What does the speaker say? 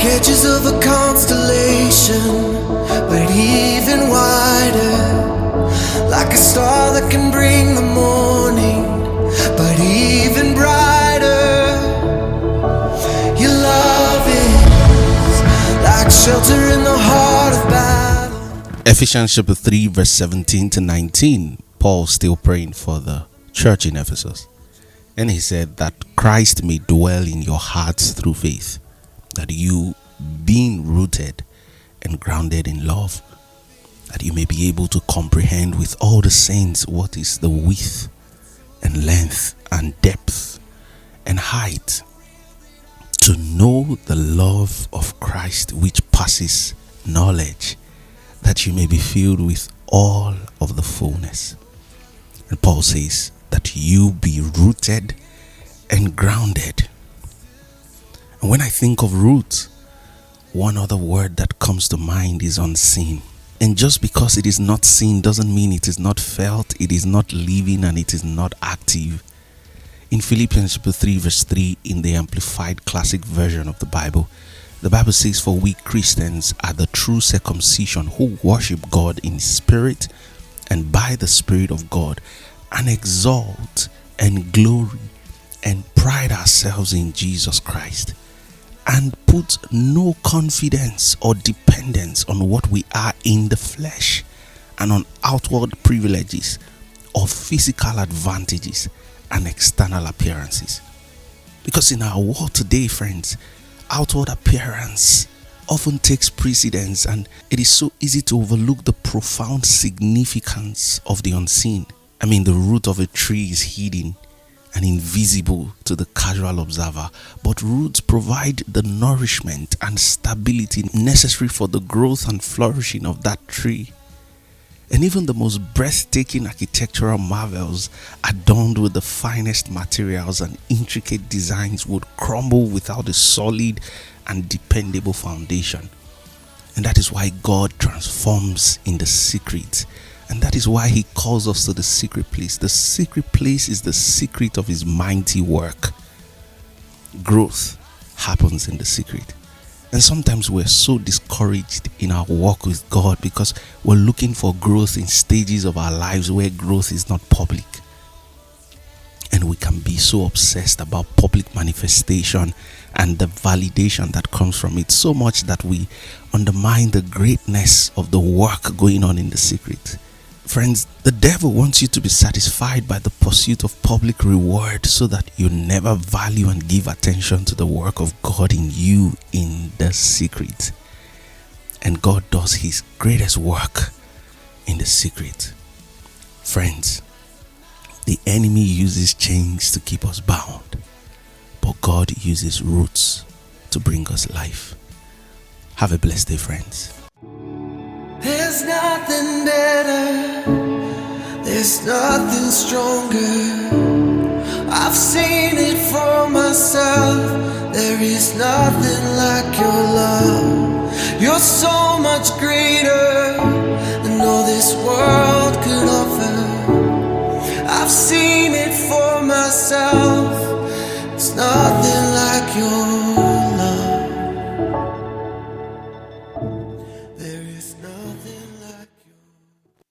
edges of a constellation, but even wider, like a star that can bring the morning, but even brighter. Your love is like shelter in the heart of battle. Ephesians chapter 3 verse 17 to 19. Paul still praying for the church in Ephesus, and he said that Christ may dwell in your hearts through faith, that you, being rooted and grounded in love, that you may be able to comprehend with all the saints what is the width and length and depth and height, to know the love of Christ which passes knowledge, that you may be filled with all of the fullness. And Paul says that you be rooted and grounded. And when I think of roots, one other word that comes to mind is unseen. And just because it is not seen doesn't mean it is not felt, it is not living, and it is not active. In Philippians chapter 3 verse 3, in the Amplified Classic Version of the Bible says, "For we Christians are the true circumcision who worship God in spirit and by the Spirit of God, and exalt and glory and pride ourselves in Jesus Christ, and put no confidence or dependence on what we are in the flesh and on outward privileges or physical advantages and external appearances." Because in our world today, friends, outward appearance often takes precedence, and it is so easy to overlook the profound significance of the unseen. I mean, the root of a tree is hidden and invisible to the casual observer, but roots provide the nourishment and stability necessary for the growth and flourishing of that tree. And even the most breathtaking architectural marvels, adorned with the finest materials and intricate designs, would crumble without a solid and dependable foundation. And that is why God transforms in the secret. And that is why he calls us to the secret place. The secret place is the secret of his mighty work. Growth happens in the secret. And sometimes we're so discouraged in our walk with God because we're looking for growth in stages of our lives where growth is not public. And we can be so obsessed about public manifestation and the validation that comes from it, so much that we undermine the greatness of the work going on in the secret. Friends, the devil wants you to be satisfied by the pursuit of public reward so that you never value and give attention to the work of God in you in the secret. And God does his greatest work in the secret. Friends, the enemy uses chains to keep us bound, but God uses roots to bring us life. Have a blessed day, friends. There's nothing better, there's nothing stronger. I've seen it for myself. There is nothing like your love. You're so much greater than all this world